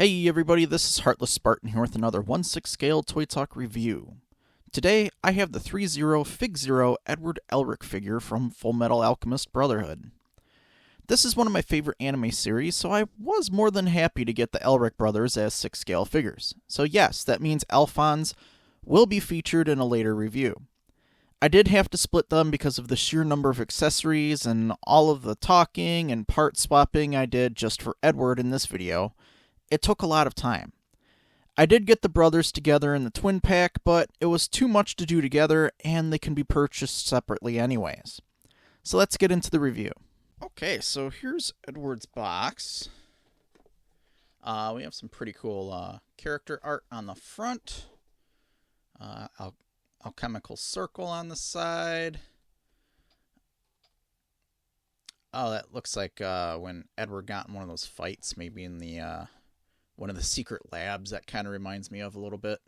Hey everybody, this is Heartless Spartan here with another 1/6 scale Toy Talk review. Today, I have the threezero FigZero Edward Elric figure from Fullmetal Alchemist Brotherhood. This is one of my favorite anime series, so I was more than happy to get the Elric brothers as 6 scale figures. So yes, that means Alphonse will be featured in a later review. I did have to split them because of the sheer number of accessories and all of the talking and part swapping I did just for Edward in this video. It took a lot of time. I did get the brothers together in the twin pack, but it was too much to do together, and they can be purchased separately anyways. So let's get into the review. Okay, so here's Edward's box. We have some pretty cool character art on the front. Alchemical circle on the side. Oh, that looks like when Edward got in one of those fights, maybe in the one of the secret labs. That kind of reminds me of a little bit.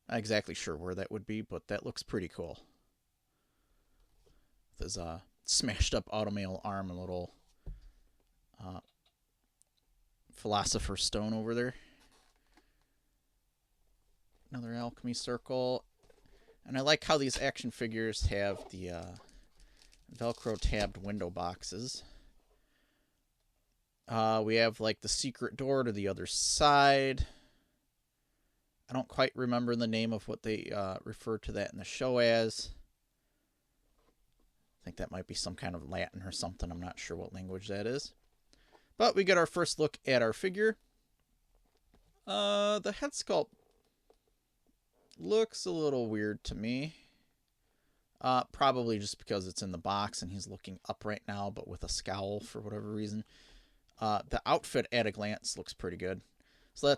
Not exactly sure where that would be, but that looks pretty cool. With his smashed up automail arm and a little philosopher's stone over there. Another alchemy circle. And I like how these action figures have the Velcro tabbed window boxes. We have like the secret door to the other side. I don't quite remember the name of what they refer to that in the show as. I think that might be some kind of Latin or something. I'm not sure what language that is. But we get our first look at our figure. The head sculpt looks a little weird to me. Probably just because it's in the box and he's looking up right now, but with a scowl for whatever reason. The outfit at a glance looks pretty good. So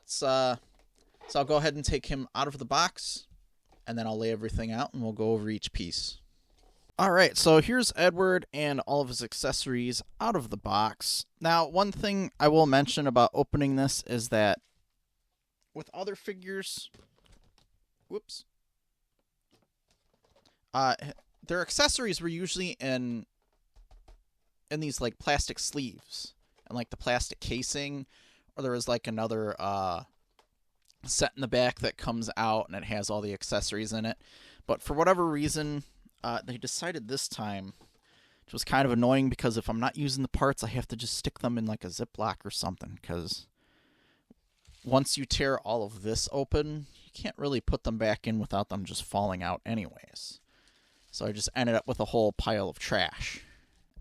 I'll go ahead and take him out of the box, and then I'll lay everything out, and we'll go over each piece. Alright, so here's Edward and all of his accessories out of the box. Now, one thing I will mention about opening this is that with other figures, their accessories were usually in these like plastic sleeves. And like the plastic casing, or there was like another set in the back that comes out and it has all the accessories in it. But for whatever reason, they decided this time, which was kind of annoying because if I'm not using the parts, I have to just stick them in like a Ziploc or something, because once you tear all of this open, you can't really put them back in without them just falling out anyways. So I just ended up with a whole pile of trash.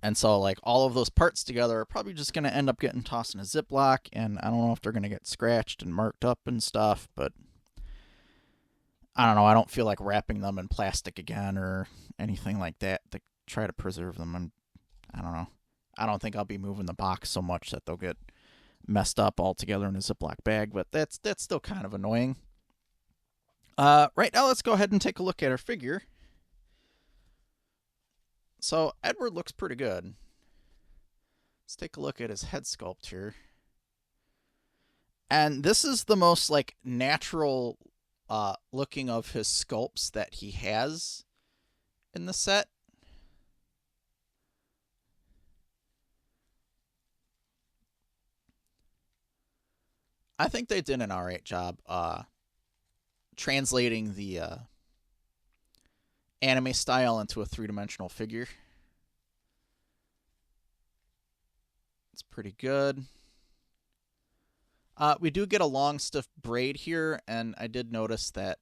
And so, like, all of those parts together are probably just going to end up getting tossed in a Ziploc, and I don't know if they're going to get scratched and marked up and stuff, but I don't know. I don't feel like wrapping them in plastic again or anything like that to try to preserve them. I don't know. I don't think I'll be moving the box so much that they'll get messed up all together in a Ziploc bag, but that's still kind of annoying. Right now, let's go ahead and take a look at our figure. So, Edward looks pretty good. Let's take a look at his head sculpt here. And this is the most, like, natural looking of his sculpts that he has in the set. I think they did an alright job translating the anime style into a three-dimensional figure. It's pretty good. We do get a long, stiff braid here, and I did notice that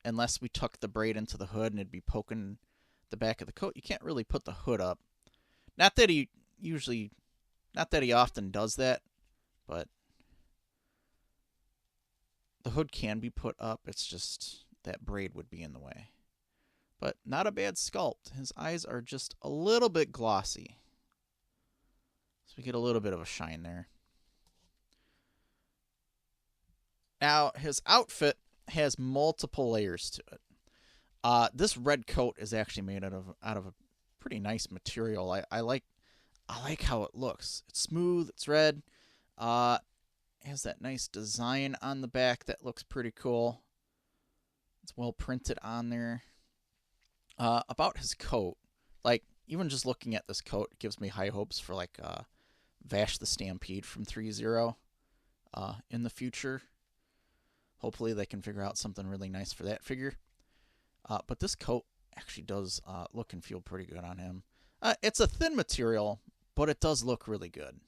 unless we tuck the braid into the hood and it'd be poking the back of the coat, you can't really put the hood up. Not that he often does that, but the hood can be put up. It's just that braid would be in the way. But not a bad sculpt. His eyes are just a little bit glossy. So we get a little bit of a shine there. Now, his outfit has multiple layers to it. This red coat is actually made out of a pretty nice material. I like how it looks. It's smooth, it's red. It has that nice design on the back that looks pretty cool. It's well printed on there. About his coat, like, even just looking at this coat, it gives me high hopes for, like, Vash the Stampede from threezero. in the future. Hopefully they can figure out something really nice for that figure. But this coat actually does look and feel pretty good on him. It's a thin material, but it does look really good.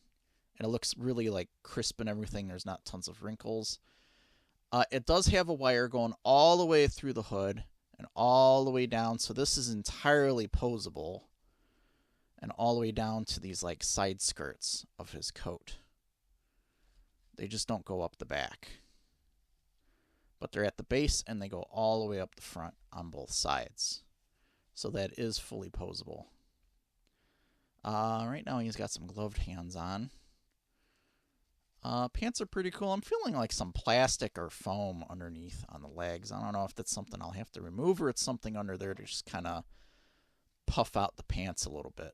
And it looks really like crisp and everything. There's not tons of wrinkles. It does have a wire going all the way through the hood and all the way down. So this is entirely posable. And all the way down to these like side skirts of his coat. They just don't go up the back. But they're at the base and they go all the way up the front on both sides. So that is fully posable. Right now he's got some gloved hands on. Pants are pretty cool. I'm feeling like some plastic or foam underneath on the legs. I don't know if that's something I'll have to remove or it's something under there to just kind of puff out the pants a little bit.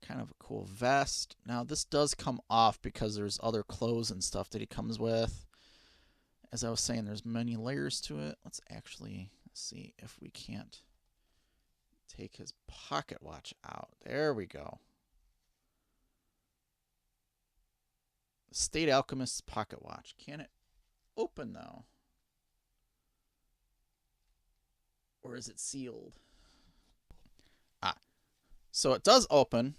Kind of a cool vest. Now this does come off because there's other clothes and stuff that he comes with. As I was saying, there's many layers to it. Let's actually see if we can't take his pocket watch out. There we go. State Alchemist's pocket watch. Can it open though? Or is it sealed? So it does open.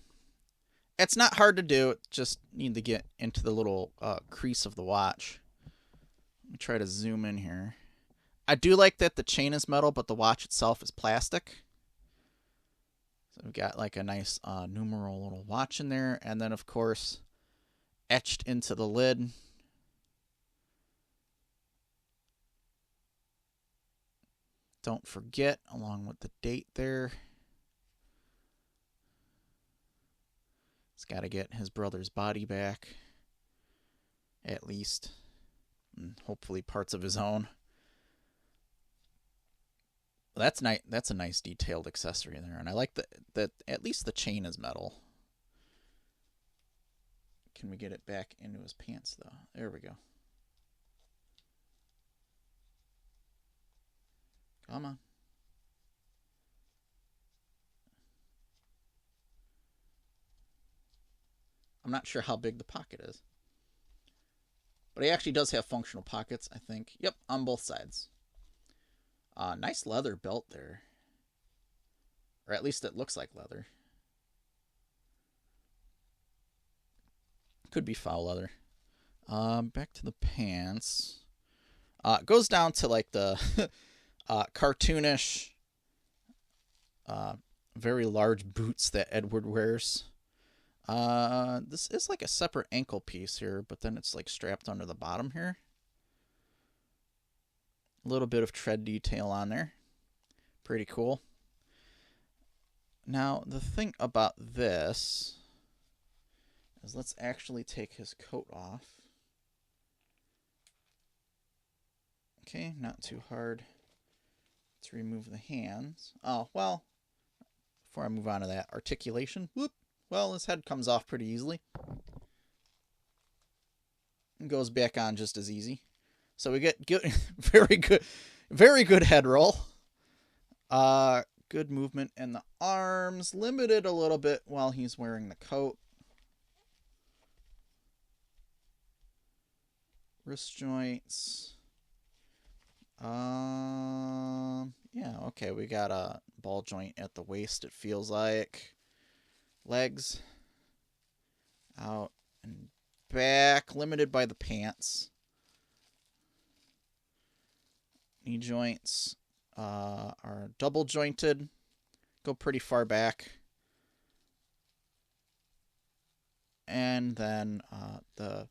It's not hard to do. Just need to get into the little crease of the watch. Let me try to zoom in here. I do like that the chain is metal, but the watch itself is plastic. So we've got like a nice numeral little watch in there. And then, of course, etched into the lid. Don't forget, along with the date there. He's got to get his brother's body back, at least, and hopefully parts of his own. That's nice. That's a nice detailed accessory there, and I like that at least the chain is metal. Can we get it back into his pants though? There we go. Come on. I'm not sure how big the pocket is. But he actually does have functional pockets, I think. Yep, on both sides. Nice leather belt there. Or at least it looks like leather. Could be foul leather. Back to the pants. It goes down to like the cartoonish, very large boots that Edward wears. This is like a separate ankle piece here, but then it's like strapped under the bottom here. A little bit of tread detail on there. Pretty cool. Now, the thing about this is let's actually take his coat off. Okay, not too hard to remove the hands. Oh, well, before I move on to that, articulation. Whoop. Well, his head comes off pretty easily. And goes back on just as easy. So we get good, very good head roll. Good movement in the arms. Limited a little bit while he's wearing the coat. Wrist joints. Yeah, okay, we got a ball joint at the waist, it feels like. Legs out and back, limited by the pants. Knee joints are double jointed, go pretty far back. And then the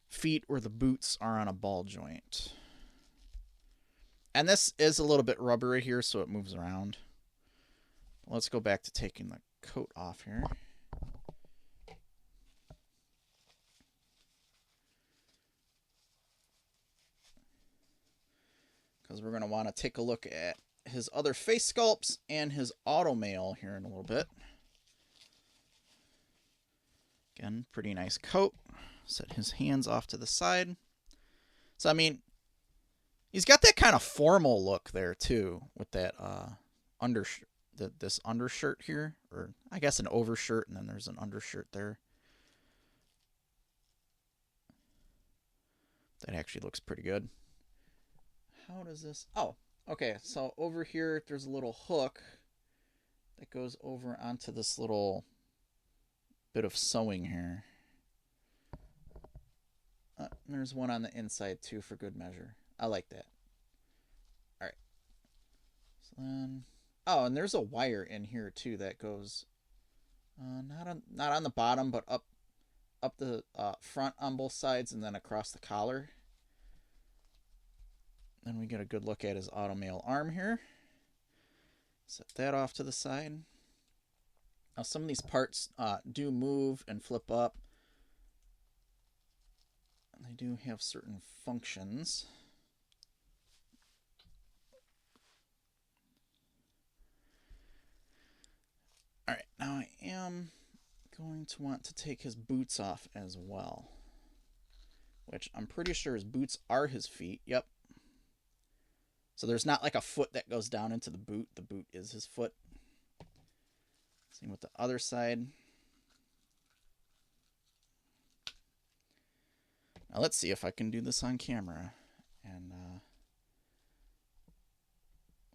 feet or the boots are on a ball joint. And this is a little bit rubbery here, so it moves around. Let's go back to taking the coat off here. Because we're going to want to take a look at his other face sculpts and his automail here in a little bit. Again, pretty nice coat. Set his hands off to the side. So, I mean, he's got that kind of formal look there, too, with that undershirt. This undershirt here, or I guess an overshirt, and then there's an undershirt there. That actually looks pretty good. How does this... Oh, okay. So over here, there's a little hook that goes over onto this little bit of sewing here. There's one on the inside, too, for good measure. I like that. All right. So then... Oh, and there's a wire in here, too, that goes... not on the bottom, but up the front on both sides and then across the collar. Then we get a good look at his automail arm here. Set that off to the side. Now some of these parts do move and flip up. And they do have certain functions. Alright, now I am going to want to take his boots off as well. Which I'm pretty sure his boots are his feet. Yep. So there's not like a foot that goes down into the boot. The boot is his foot. Same with the other side. Now let's see if I can do this on camera. And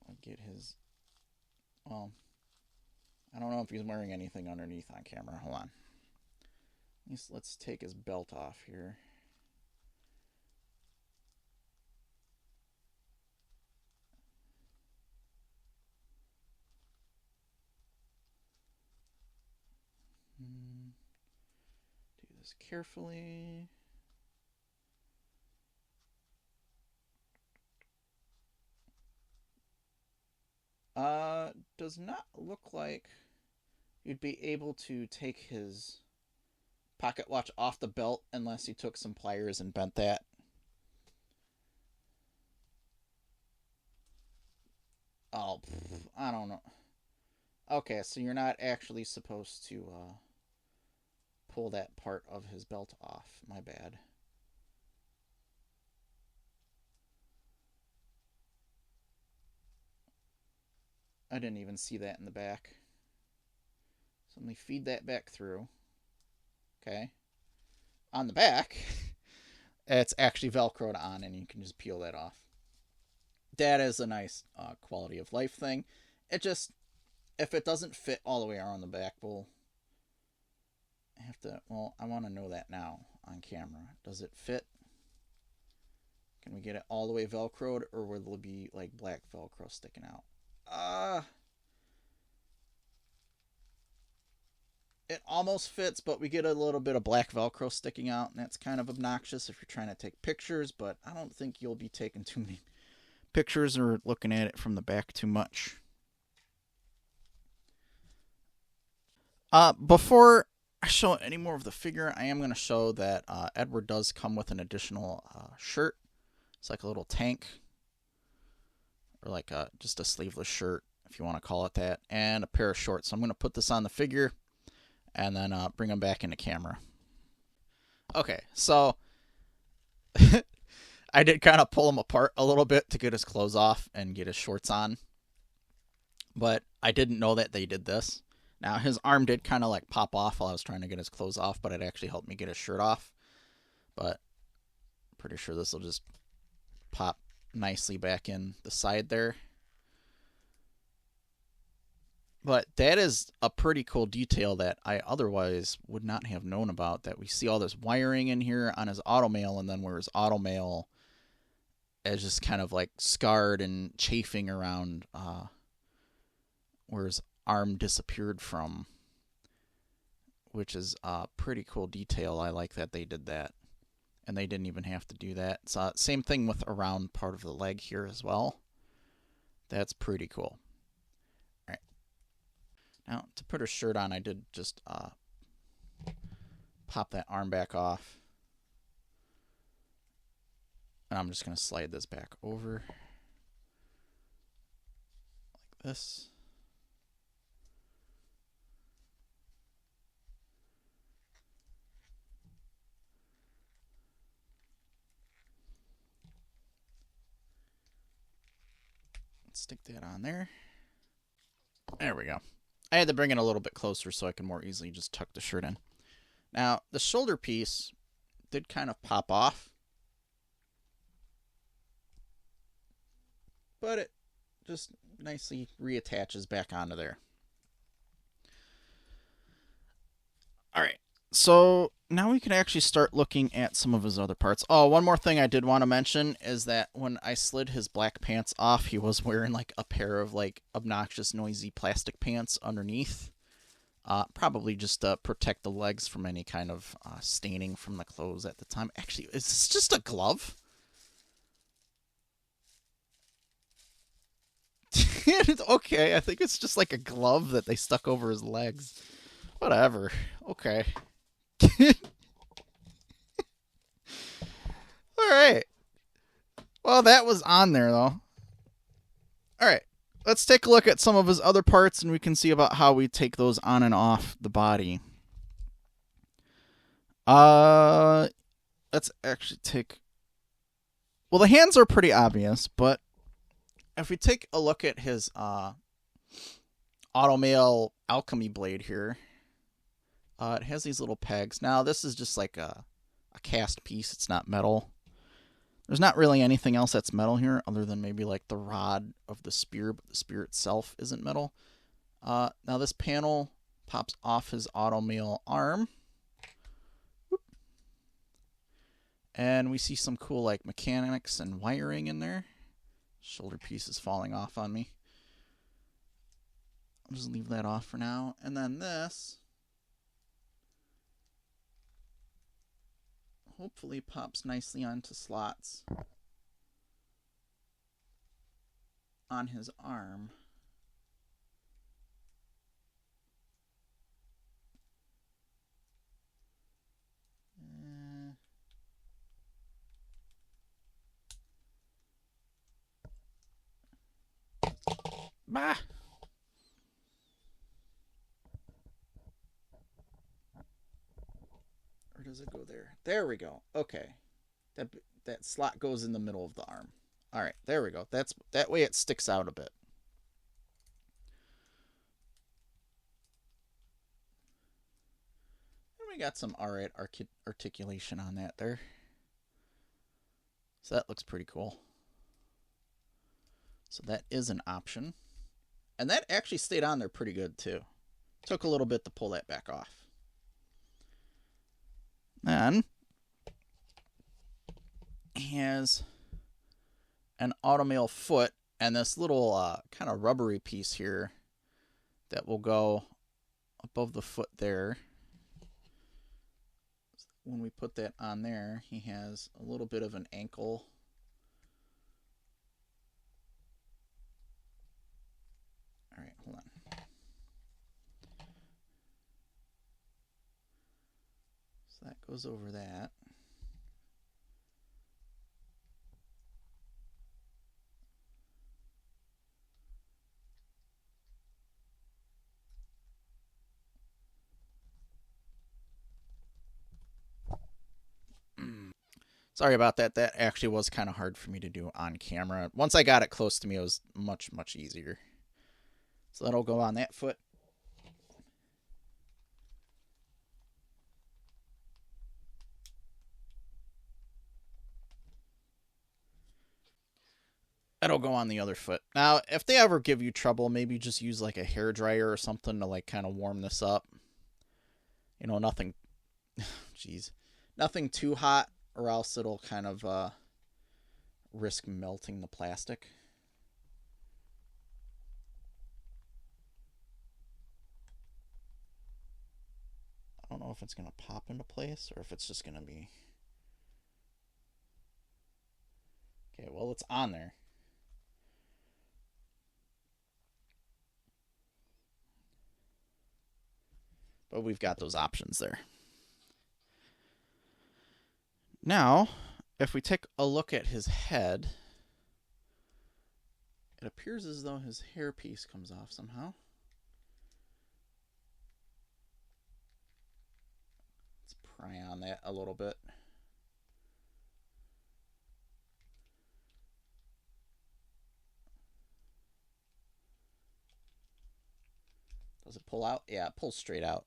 I'll get his... Well, I don't know if he's wearing anything underneath on camera. Hold on. Let's take his belt off here. Do this carefully. Does not look like you'd be able to take his pocket watch off the belt unless you took some pliers and bent that. Oh, I don't know. Okay, so you're not actually supposed to pull that part of his belt off. My bad. I didn't even see that in the back. So let me feed that back through. Okay. On the back, it's actually Velcroed on, and you can just peel that off. That is a nice quality of life thing. It just, if it doesn't fit all the way around the back, we'll have to, well, I want to know that now on camera. Does it fit? Can we get it all the way Velcroed, or will there be like black Velcro sticking out? It almost fits, but we get a little bit of black Velcro sticking out, and that's kind of obnoxious if you're trying to take pictures, but I don't think you'll be taking too many pictures or looking at it from the back too much. Before I show any more of the figure, I am going to show that Edward does come with an additional shirt. It's like a little tank, or like just a sleeveless shirt, if you want to call it that, and a pair of shorts. So I'm going to put this on the figure and then bring him back into camera. Okay, so I did kind of pull him apart a little bit to get his clothes off and get his shorts on, but I didn't know that they did this. Now, his arm did kind of like pop off while I was trying to get his clothes off, but it actually helped me get his shirt off. But I'm pretty sure this will just pop nicely back in the side there. But that is a pretty cool detail that I otherwise would not have known about, that we see all this wiring in here on his automail, and then where his automail is just kind of like scarred and chafing around where his arm disappeared from, which is a pretty cool detail. I like that they did that, and they didn't even have to do that. So same thing with around part of the leg here as well. That's pretty cool. All right. Now, to put her shirt on, I did just pop that arm back off. And I'm just going to slide this back over like this. Stick that on there. There we go. I had to bring it a little bit closer so I can more easily just tuck the shirt in. Now, the shoulder piece did kind of pop off. but it just nicely reattaches back onto there. Alright, so now we can actually start looking at some of his other parts. Oh, one more thing I did want to mention is that when I slid his black pants off, he was wearing like a pair of like obnoxious, noisy plastic pants underneath. Probably just to protect the legs from any kind of staining from the clothes at the time. Actually, is this just a glove? Okay, I think it's just like a glove that they stuck over his legs. Whatever. Okay. Alright. Well, that was on there, though. Alright. Let's take a look at some of his other parts, and we can see about how we take those on and off the body. Let's actually take... Well, the hands are pretty obvious, but if we take a look at his Automail alchemy blade here, it has these little pegs. Now, this is just like a cast piece. It's not metal. There's not really anything else that's metal here other than maybe like the rod of the spear, but the spear itself isn't metal. Now this panel pops off his automail arm. Whoop. And we see some cool like mechanics and wiring in there. Shoulder piece is falling off on me. I'll just leave that off for now. And then this hopefully pops nicely onto slots on his arm. Bah! Or does it go there? There we go. Okay. That slot goes in the middle of the arm. All right, there we go. That way it sticks out a bit. And we got some alright articulation on that there. So that looks pretty cool. So that is an option. And that actually stayed on there pretty good too. Took a little bit to pull that back off. Then he has an automail foot and this little kind of rubbery piece here that will go above the foot there. When we put that on there, he has a little bit of an ankle. All right, hold on. So that goes over that. Sorry about that. That actually was kind of hard for me to do on camera. Once I got it close to me, it was much, much easier. So that'll go on that foot. That'll go on the other foot. Now, if they ever give you trouble, maybe just use like a hairdryer or something to like kind of warm this up. You know, nothing, jeez, nothing too hot, or else it'll kind of risk melting the plastic. I don't know if it's going to pop into place or if it's just going to be... Okay, well, it's on there. But we've got those options there. Now, if we take a look at his head, it appears as though his hairpiece comes off somehow. Let's pry on that a little bit. Does it pull out? Yeah, it pulls straight out.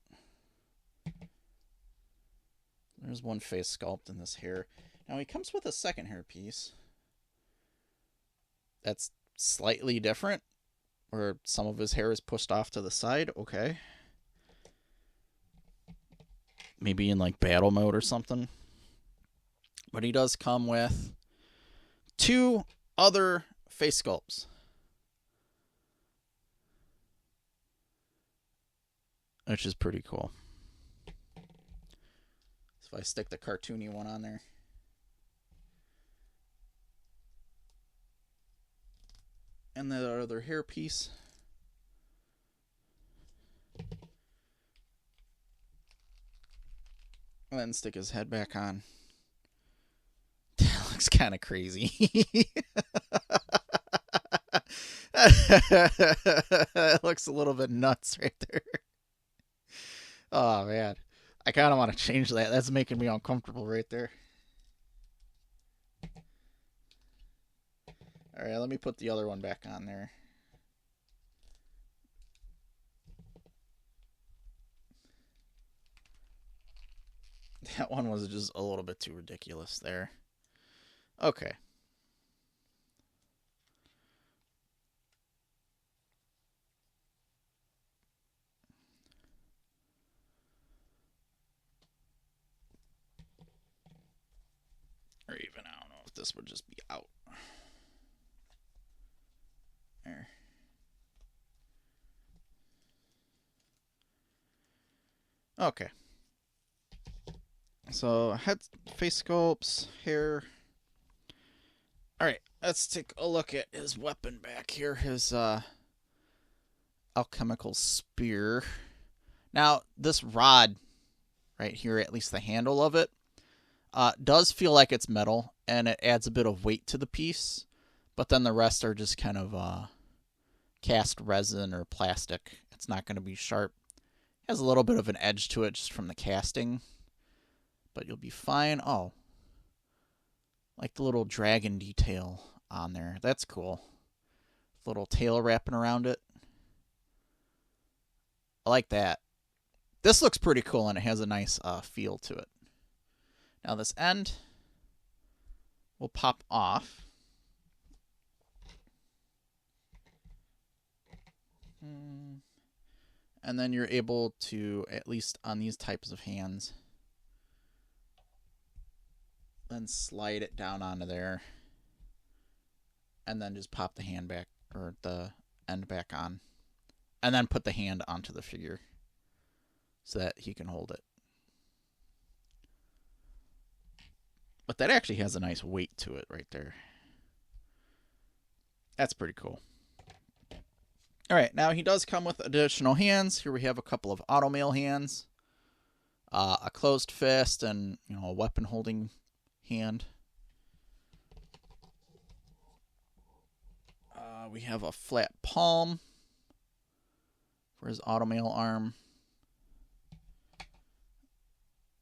There's one face sculpt in this hair. Now he comes with a second hair piece. That's slightly different, or some of his hair is pushed off to the side. Okay. Maybe in like battle mode or something. But he does come with 2 other face sculpts. Which is pretty cool. So if I stick the cartoony one on there. And the other hair piece. And then stick his head back on. That looks kind of crazy. It looks a little bit nuts right there. Oh, man. I kind of want to change that. That's making me uncomfortable right there. All right, let me put the other one back on there. That one was just a little bit too ridiculous there. Okay. Or even, I don't know if this would just be out. There. Okay. So, head, face sculpts, hair. Alright, let's take a look at his weapon back here. His alchemical spear. Now, this rod right here, at least the handle of it, does feel like it's metal, and it adds a bit of weight to the piece. But then the rest are just kind of cast resin or plastic. It's not going to be sharp. It has a little bit of an edge to it just from the casting. But you'll be fine. Oh. Like the little dragon detail on there. That's cool. Little tail wrapping around it. I like that. This looks pretty cool, and it has a nice feel to it. Now this end will pop off. And then you're able to, at least on these types of hands, then slide it down onto there. And then just pop the hand back, or the end back on. And then put the hand onto the figure so that he can hold it. But that actually has a nice weight to it right there. That's pretty cool. All right, now he does come with additional hands. Here we have a couple of automail hands, a closed fist, and a weapon holding hand. We have a flat palm for his automail arm,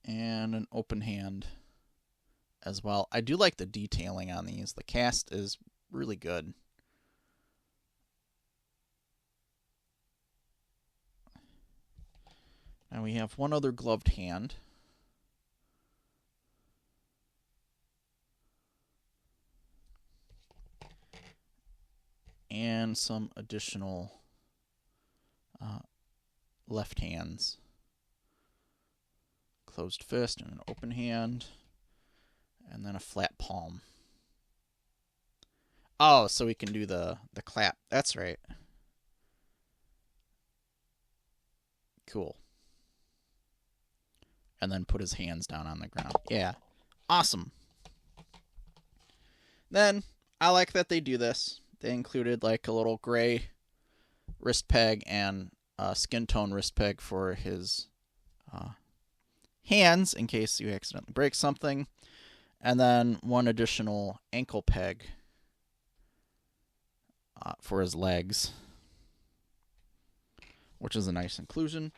and an open hand as well. I do like the detailing on these. The cast is really good. And we have one other gloved hand. And some additional left hands. Closed fist and an open hand. And then a flat palm. Oh, so we can do the clap. That's right. Cool. And then put his hands down on the ground. Yeah. Awesome. Then, I like that they do this. They included like a little gray wrist peg and a skin tone wrist peg for his hands in case you accidentally break something. And then one additional ankle peg for his legs, which is a nice inclusion.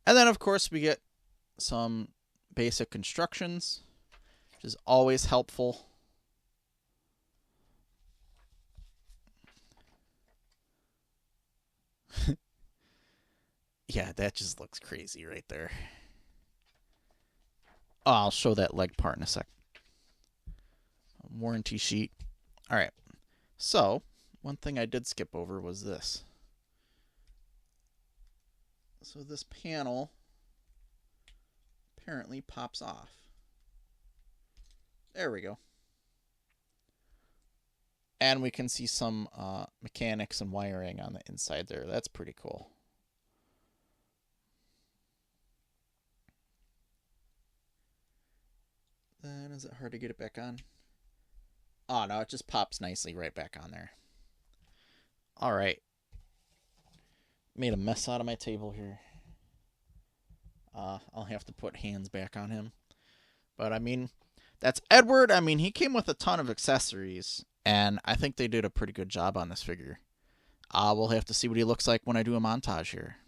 And then, of course, we get some basic constructions, which is always helpful. Yeah, that just looks crazy right there. Oh, I'll show that leg part in a sec. Warranty sheet. All right. So, one thing I did skip over was this. So this panel apparently pops off. There we go. And we can see some mechanics and wiring on the inside there. That's pretty cool. Then is it hard to get it back on? Oh no, it just pops nicely right back on there. Alright. Made a mess out of my table here. I'll have to put hands back on him. But I mean, that's Edward. I mean, he came with a ton of accessories, and I think they did a pretty good job on this figure. We'll have to see what he looks like when I do a montage here.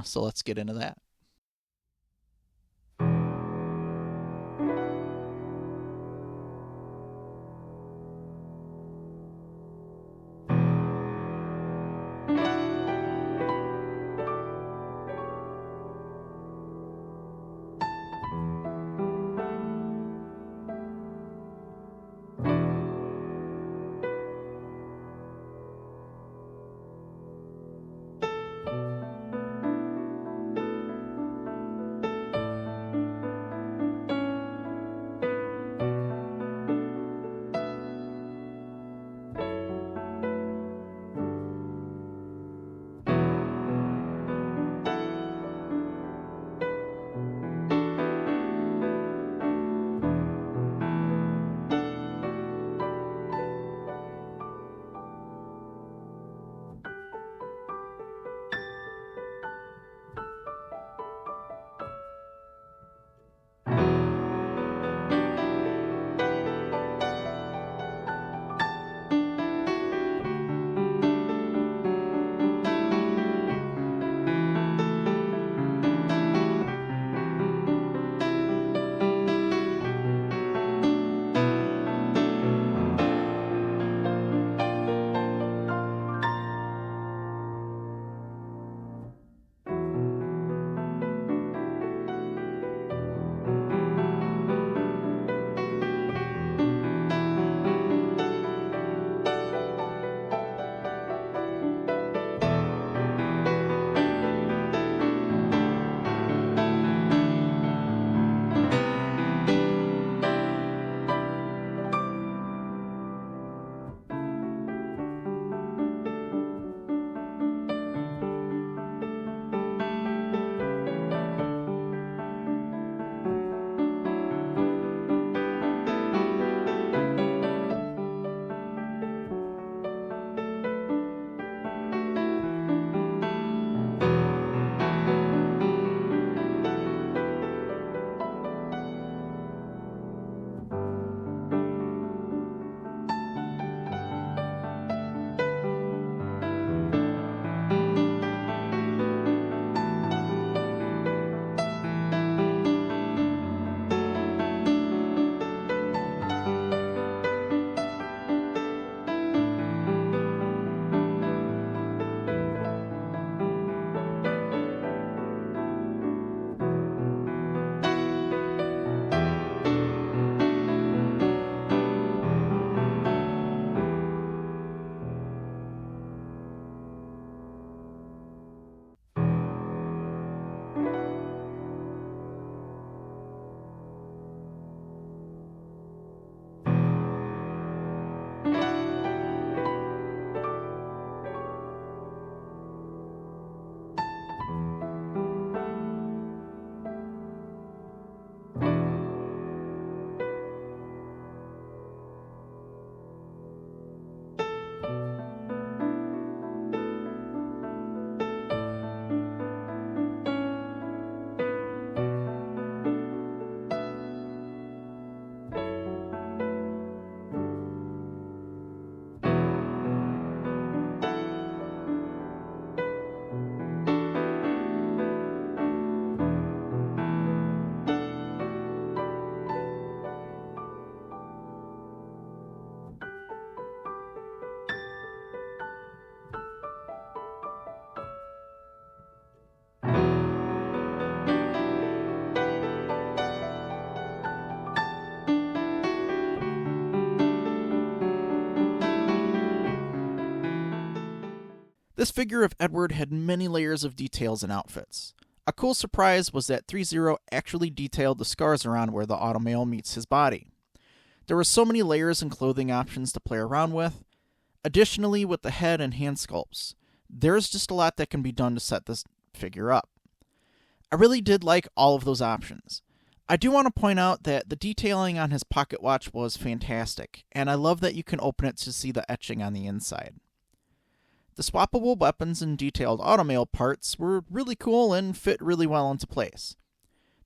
So let's get into that. This figure of Edward had many layers of details and outfits. A cool surprise was that threezero actually detailed the scars around where the automail meets his body. There were so many layers and clothing options to play around with. Additionally, with the head and hand sculpts, there's just a lot that can be done to set this figure up. I really did like all of those options. I do want to point out that the detailing on his pocket watch was fantastic, and I love that you can open it to see the etching on the inside. The swappable weapons and detailed automail parts were really cool and fit really well into place.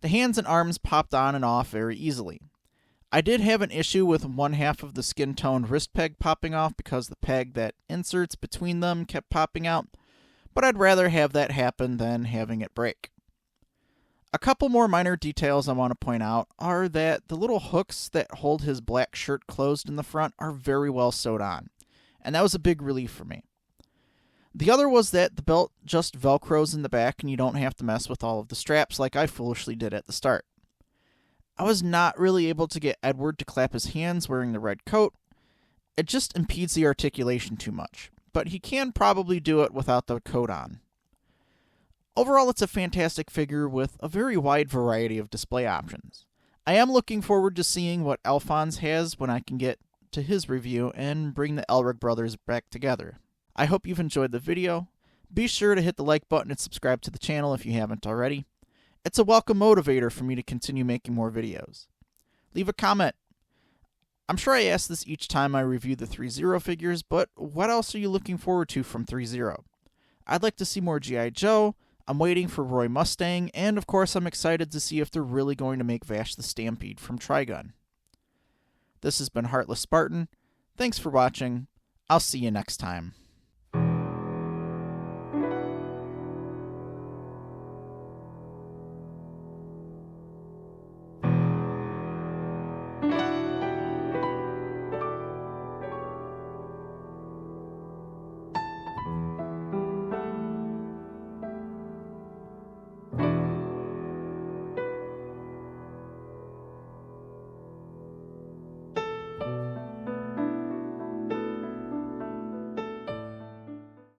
The hands and arms popped on and off very easily. I did have an issue with one half of the skin-toned wrist peg popping off because the peg that inserts between them kept popping out, but I'd rather have that happen than having it break. A couple more minor details I want to point out are that the little hooks that hold his black shirt closed in the front are very well sewed on, and that was a big relief for me. The other was that the belt just velcros in the back and you don't have to mess with all of the straps like I foolishly did at the start. I was not really able to get Edward to clap his hands wearing the red coat. It just impedes the articulation too much, but he can probably do it without the coat on. Overall, it's a fantastic figure with a very wide variety of display options. I am looking forward to seeing what Alphonse has when I can get to his review and bring the Elric brothers back together. I hope you've enjoyed the video. Be sure to hit the like button and subscribe to the channel if you haven't already. It's a welcome motivator for me to continue making more videos. Leave a comment. I'm sure I ask this each time I review the threezero figures, but what else are you looking forward to from threezero? I'd like to see more G.I. Joe. I'm waiting for Roy Mustang, and of course I'm excited to see if they're really going to make Vash the Stampede from Trigun. This has been Heartless Spartan. Thanks for watching. I'll see you next time.